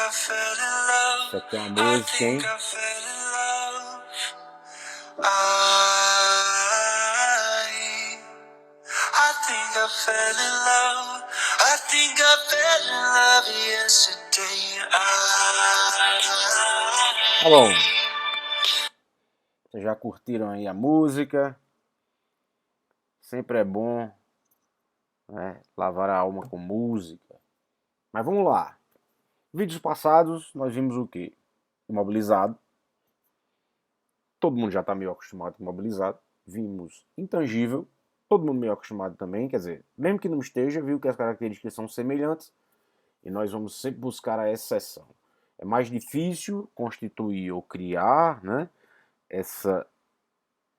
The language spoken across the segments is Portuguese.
Isso aqui é uma música, hein? I think I fell in love. I think I fell in love yesterday. Tá bom. Vocês já curtiram aí a música? Sempre é bom, né, lavar a alma com música. Mas vamos lá. Vídeos passados nós vimos o quê? Imobilizado. Todo mundo já está meio acostumado com imobilizado. Vimos intangível. Todo mundo meio acostumado também, quer dizer, mesmo que não esteja, viu que as características são semelhantes e nós vamos sempre buscar a exceção. É mais difícil constituir ou criar, né,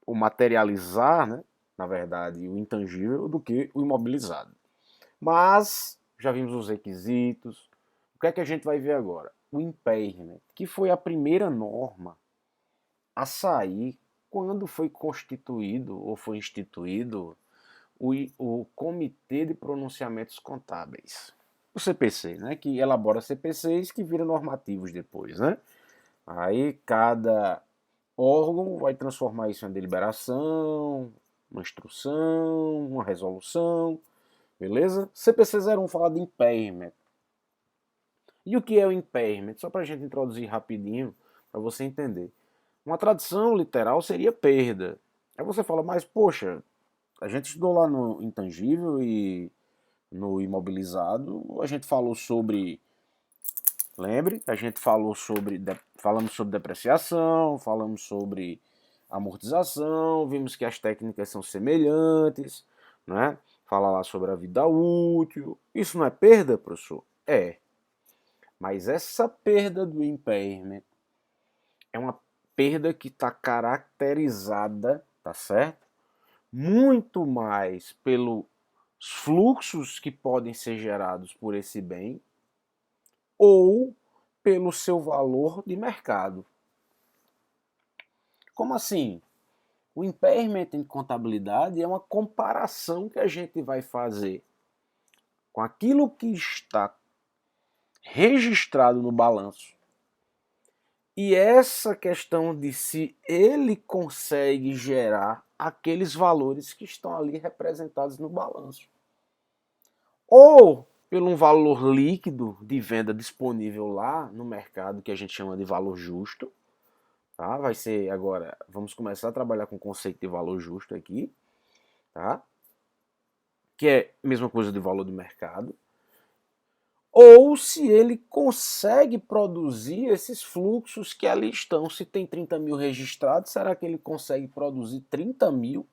ou materializar, né, na verdade, o intangível do que o imobilizado. Mas já vimos os requisitos. O que é que a gente vai ver agora? O impairment, que foi a primeira norma a sair quando foi constituído ou foi instituído o Comitê de Pronunciamentos Contábeis, o CPC, né, que elabora CPCs que viram normativos depois, né? Aí cada órgão vai transformar isso em uma deliberação, uma instrução, uma resolução, beleza? CPC 01 fala de impairment. E o que é o impairment? Só para a gente introduzir rapidinho, para você entender. Uma tradução literal seria perda. Aí você fala, mas poxa, a gente estudou lá no intangível e no imobilizado, a gente falou sobre, lembre, a gente falamos sobre depreciação, falamos sobre amortização, vimos que as técnicas são semelhantes, né? Fala lá sobre a vida útil. Isso não é perda, professor? É. Mas essa perda do impairment é uma perda que está caracterizada, tá certo? Muito mais pelos fluxos que podem ser gerados por esse bem ou pelo seu valor de mercado. Como assim? O impairment em contabilidade é uma comparação que a gente vai fazer com aquilo que está registrado no balanço. E essa questão de se ele consegue gerar aqueles valores que estão ali representados no balanço. Ou pelo um valor líquido de venda disponível lá no mercado, que a gente chama de valor justo. Tá? Vai ser agora, vamos começar a trabalhar com o conceito de valor justo aqui, tá? Que é a mesma coisa de valor de mercado. Ou se ele consegue produzir esses fluxos que ali estão. Se tem 30 mil registrados, será que ele consegue produzir 30 mil?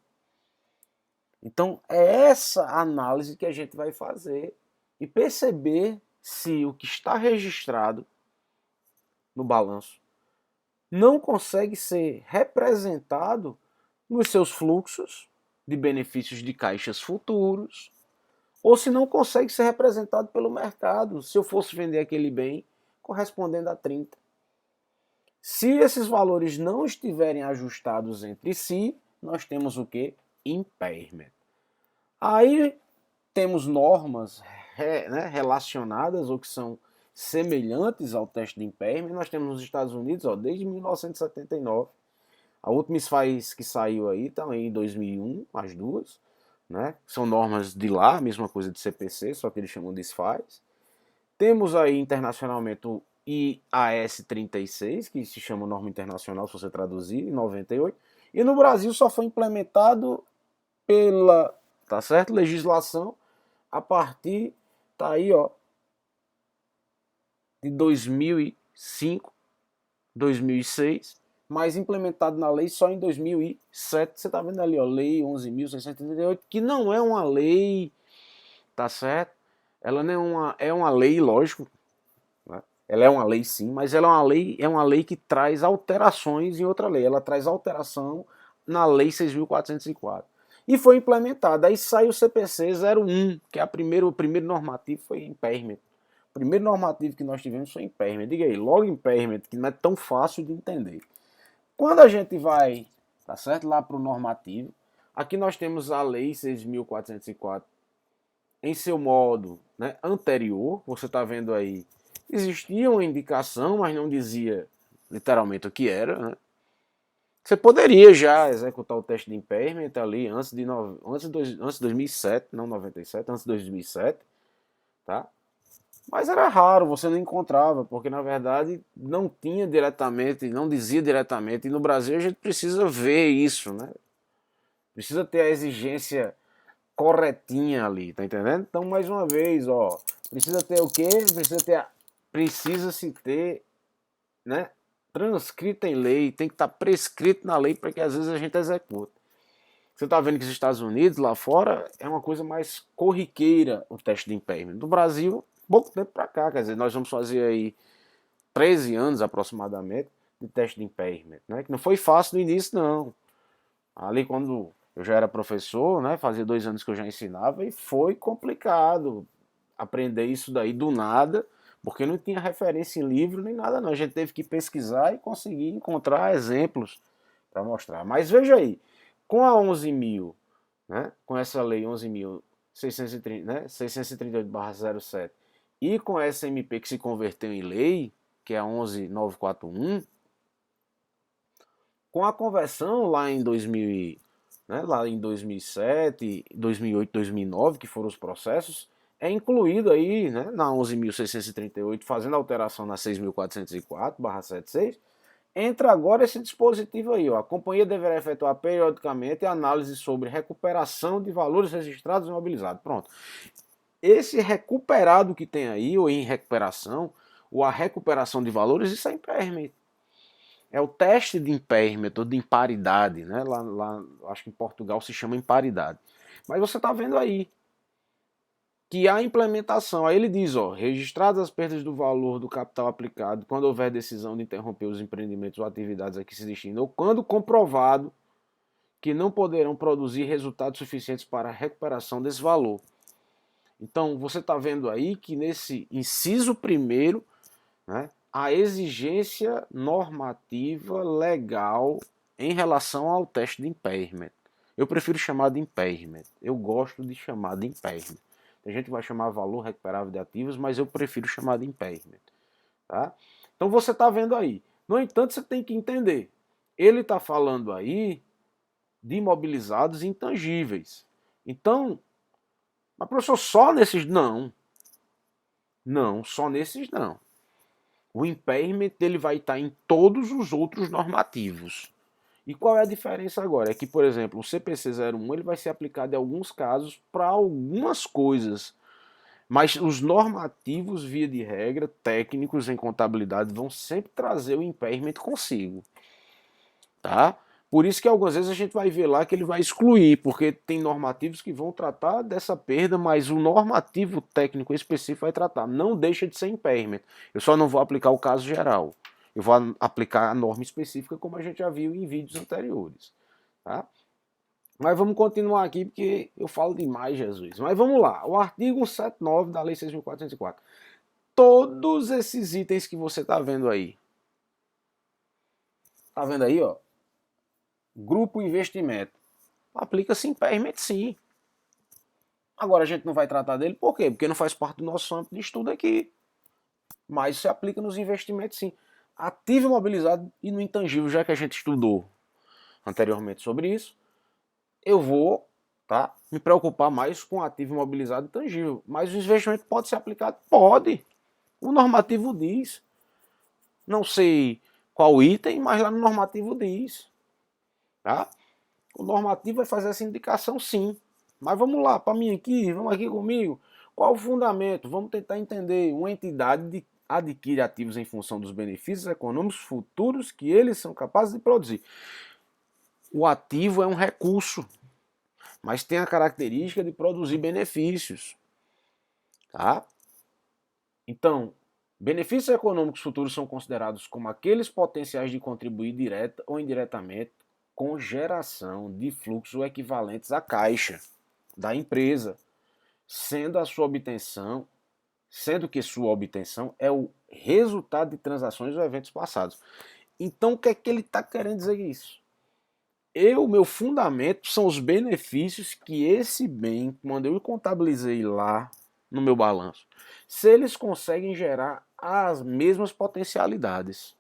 Então é essa análise que a gente vai fazer e perceber se o que está registrado no balanço não consegue ser representado nos seus fluxos de benefícios de caixas futuros, ou se não consegue ser representado pelo mercado, se eu fosse vender aquele bem correspondendo a 30. Se esses valores não estiverem ajustados entre si, nós temos o que? Impairment. Aí temos normas relacionadas ou que são semelhantes ao teste de impairment. Nós temos nos Estados Unidos, ó, desde 1979. A última SFAS que saiu aí também em 2001, as duas. Né? São normas de lá, mesma coisa de CPC, só que eles chamam de SFAS. Temos aí internacionalmente o IAS 36, que se chama norma internacional, se você traduzir, em 98. E no Brasil só foi implementado pela, tá certo, legislação a partir, tá aí, ó, de 2005, 2006, mas implementado na lei só em 2007. Você tá vendo ali, ó, lei 11.638, que não é uma lei, tá certo? Ela não é uma lei, lógico, né? Ela é uma lei sim, mas ela é uma lei que traz alterações em outra lei. Ela traz alteração na lei 6.404. E foi implementada. Aí sai o CPC 01, que é o primeiro normativo foi impairment. O primeiro normativo que nós tivemos foi impairment. Diga aí, logo impairment, que não é tão fácil de entender. Quando a gente vai, tá certo, lá para o normativo, aqui nós temos a lei 6.404 em seu modo, né, anterior. Você está vendo aí Existia uma indicação, mas não dizia literalmente o que era, né? Você poderia já executar o teste de impairment ali antes de 2007, não 97, antes de 2007, tá? Mas era raro, você não encontrava, porque na verdade não tinha diretamente, não dizia diretamente, e no Brasil a gente precisa ver isso, né? Precisa ter a exigência corretinha ali, tá entendendo? Então, mais uma vez, ó, precisa ter o quê? Precisa-se ter, né, transcrito em lei, tem que estar prescrito na lei para que às vezes a gente execute. Você está vendo que os Estados Unidos, lá fora, é uma coisa mais corriqueira o teste de impairment. No Brasil, pouco tempo para cá, quer dizer, nós vamos fazer aí 13 anos aproximadamente de teste de impairment, né? Que não foi fácil no início, não. Ali quando eu já era professor, né? Fazia 2 anos que eu já ensinava e foi complicado aprender isso daí do nada, porque não tinha referência em livro nem nada, não. A gente teve que pesquisar e conseguir encontrar exemplos para mostrar. Mas veja aí, com a 11.000, né? Com essa lei 11.630, né? 638/07 e com essa MP que se converteu em lei, que é a 11.941, com a conversão lá em 2000, né, lá em 2007, 2008, 2009, que foram os processos, é incluído aí, né, na 11.638, fazendo alteração na 6.404/76, entra agora esse dispositivo aí, ó. A companhia deverá efetuar periodicamente análise sobre recuperação de valores registrados e imobilizados. Pronto. Esse recuperado que tem aí, ou em recuperação, ou a recuperação de valores, isso é impairment. É o teste de impairment, ou de imparidade, né? Lá, acho que em Portugal se chama imparidade. Mas você está vendo aí que a implementação, aí ele diz, ó, registradas as perdas do valor do capital aplicado quando houver decisão de interromper os empreendimentos ou atividades a que se destinam, ou quando comprovado que não poderão produzir resultados suficientes para a recuperação desse valor. Então, você está vendo aí que nesse inciso primeiro, né, a exigência normativa legal em relação ao teste de impairment. Eu prefiro chamar de impairment. Eu gosto de chamar de impairment. A gente vai chamar valor recuperável de ativos, mas eu prefiro chamar de impairment. Tá? Então você está vendo aí. No entanto, você tem que entender. Ele está falando aí de imobilizados intangíveis. Então, mas professor, só nesses? Não. Não, só nesses não. O impairment ele vai estar em todos os outros normativos. E qual é a diferença agora? É que, por exemplo, o CPC 01 ele vai ser aplicado em alguns casos para algumas coisas. Mas os normativos, via de regra, técnicos em contabilidade, vão sempre trazer o impairment consigo. Tá? Por isso que algumas vezes a gente vai ver lá que ele vai excluir, porque tem normativos que vão tratar dessa perda, mas o normativo técnico específico vai tratar. Não deixa de ser impairment. Eu só não vou aplicar o caso geral. Eu vou aplicar a norma específica, como a gente já viu em vídeos anteriores. Tá? Mas vamos continuar aqui, porque eu falo demais, Jesus. Mas vamos lá. O artigo 179 da Lei 6.404. Todos esses itens que você está vendo aí. Tá vendo aí, ó? Grupo investimento. Aplica-se impairment, sim. Agora a gente não vai tratar dele, por quê? Porque não faz parte do nosso âmbito de estudo aqui. Mas se aplica nos investimentos, sim. Ativo imobilizado e no intangível, já que a gente estudou anteriormente sobre isso, eu vou, tá, me preocupar mais com ativo imobilizado e tangível. Mas o investimento pode ser aplicado? Pode. O normativo diz. Não sei qual item, mas lá no normativo diz. Tá? O normativo vai fazer essa indicação, sim. Mas vamos lá, para mim aqui, vamos aqui comigo. Qual o fundamento? Vamos tentar entender. Uma entidade adquire ativos em função dos benefícios econômicos futuros que eles são capazes de produzir. O ativo é um recurso, mas tem a característica de produzir benefícios. Tá? Então, benefícios econômicos futuros são considerados como aqueles potenciais de contribuir direta ou indiretamente com geração de fluxo equivalentes à caixa da empresa, sendo que sua obtenção é o resultado de transações ou eventos passados. Então, o que é que ele está querendo dizer isso? Meu fundamento são os benefícios que esse bem, quando eu contabilizei lá no meu balanço? Se eles conseguem gerar as mesmas potencialidades.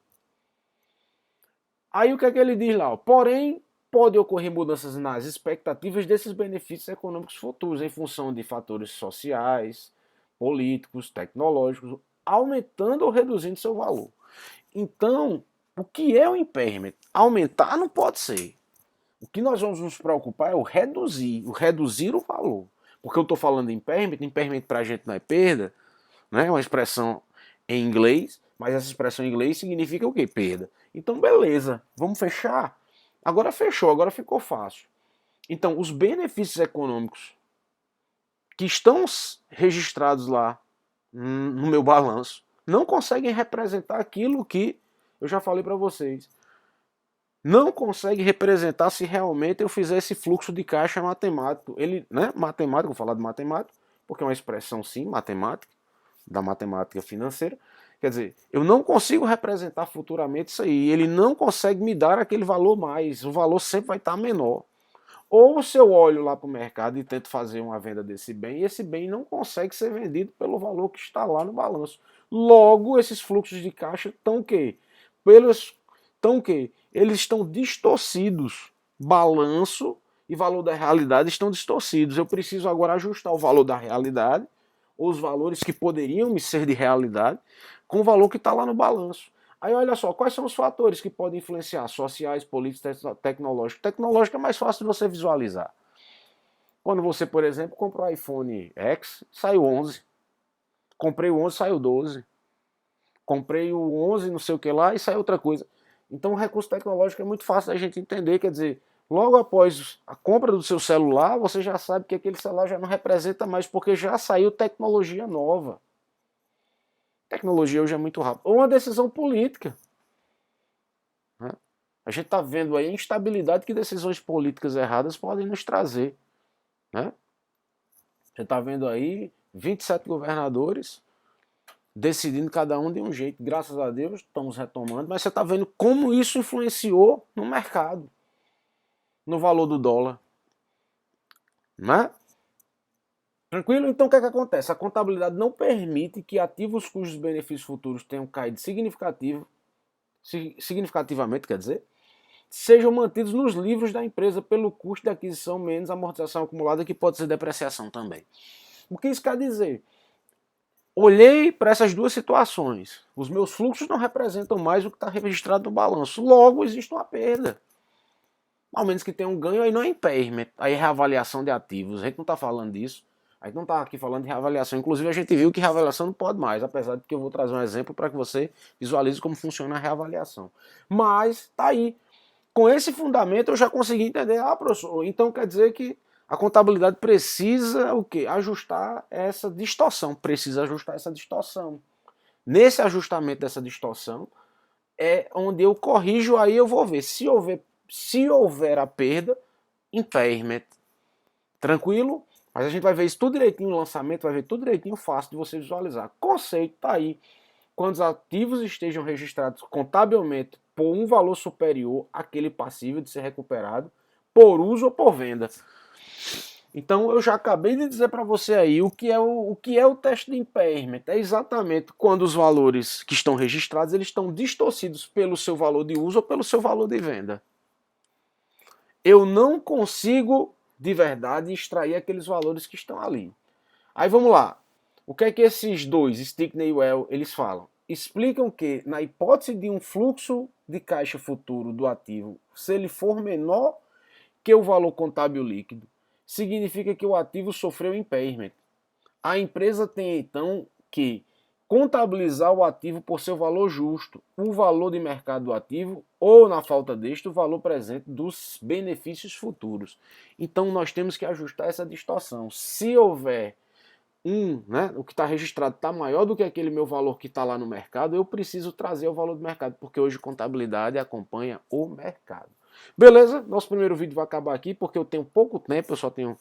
Aí o que é que ele diz lá? Porém, pode ocorrer mudanças nas expectativas desses benefícios econômicos futuros em função de fatores sociais, políticos, tecnológicos, aumentando ou reduzindo seu valor. Então, o que é o impairment? Aumentar não pode ser. O que nós vamos nos preocupar é o reduzir o valor. Porque eu estou falando de impairment para a gente não é perda, né? É uma expressão em inglês, mas essa expressão em inglês significa o quê? Perda. Então, beleza, vamos fechar? Agora fechou, agora ficou fácil. Então, os benefícios econômicos que estão registrados lá no meu balanço não conseguem representar aquilo que eu já falei para vocês. Não consegue representar se realmente eu fizer esse fluxo de caixa matemático. Ele, né, matemático, vou falar de matemático, porque é uma expressão sim, matemática, da matemática financeira. Quer dizer, eu não consigo representar futuramente isso aí. Ele não consegue me dar aquele valor mais. O valor sempre vai estar menor. Ou se eu olho lá para o mercado e tento fazer uma venda desse bem, e esse bem não consegue ser vendido pelo valor que está lá no balanço. Logo, esses fluxos de caixa estão o quê? Estão o quê? Eles estão distorcidos. Balanço e valor da realidade estão distorcidos. Eu preciso agora ajustar o valor da realidade, ou os valores que poderiam me ser de realidade, com o valor que está lá no balanço. Aí olha só, quais são os fatores que podem influenciar? Sociais, políticos, tecnológicos. Tecnológico é mais fácil de você visualizar. Quando você, por exemplo, comprou o iPhone X, saiu 11. Comprei o 11, saiu 12. Comprei o 11, não sei o que lá, e saiu outra coisa. Então o recurso tecnológico é muito fácil da gente entender, quer dizer, logo após a compra do seu celular, você já sabe que aquele celular já não representa mais, porque já saiu tecnologia nova. Tecnologia hoje é muito rápido. Ou uma decisão política. Né? A gente está vendo aí a instabilidade que decisões políticas erradas podem nos trazer. Né? Você está vendo aí 27 governadores decidindo cada um de um jeito. Graças a Deus estamos retomando, mas você está vendo como isso influenciou no mercado, no valor do dólar. Né? Tranquilo? Então o que é que acontece? A contabilidade não permite que ativos cujos benefícios futuros tenham caído significativamente, quer dizer, sejam mantidos nos livros da empresa pelo custo da aquisição menos amortização acumulada, que pode ser depreciação também. O que isso quer dizer? Olhei para essas duas situações. Os meus fluxos não representam mais o que está registrado no balanço. Logo, existe uma perda. Ao menos que tenha um ganho, aí não é impairment. Aí é reavaliação de ativos. A gente não está falando disso. A gente não está aqui falando de reavaliação. Inclusive, a gente viu que reavaliação não pode mais, apesar de que eu vou trazer um exemplo para que você visualize como funciona a reavaliação. Mas, está aí. Com esse fundamento, eu já consegui entender. Ah, professor, então quer dizer que a contabilidade precisa o quê? Ajustar essa distorção. Precisa ajustar essa distorção. Nesse ajustamento dessa distorção é onde eu corrijo, aí eu vou ver. Se houver a perda, impairment. Tranquilo? Mas a gente vai ver isso tudo direitinho no lançamento, vai ver tudo direitinho, fácil de você visualizar. Conceito tá aí. Quando os ativos estejam registrados contabilmente por um valor superior àquele passível de ser recuperado por uso ou por venda. Então eu já acabei de dizer para você aí o que é o teste de impairment. É exatamente quando os valores que estão registrados eles estão distorcidos pelo seu valor de uso ou pelo seu valor de venda. Eu não consigo de verdade extrair aqueles valores que estão ali. Aí vamos lá. O que é que esses dois, Stickney e Well, eles falam? Explicam que, na hipótese de um fluxo de caixa futuro do ativo, se ele for menor que o valor contábil líquido, significa que o ativo sofreu impairment. A empresa tem então que contabilizar o ativo por seu valor justo, o valor de mercado do ativo ou, na falta deste, o valor presente dos benefícios futuros. Então nós temos que ajustar essa distorção. Se houver o que está registrado está maior do que aquele meu valor que está lá no mercado, eu preciso trazer o valor do mercado, porque hoje contabilidade acompanha o mercado. Beleza? Nosso primeiro vídeo vai acabar aqui, porque eu tenho pouco tempo, eu só tenho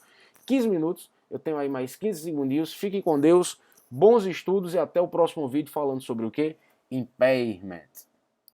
15 minutos, eu tenho aí mais 15 segundinhos. Fiquem com Deus, bons estudos e até o próximo vídeo falando sobre o que? Impairment.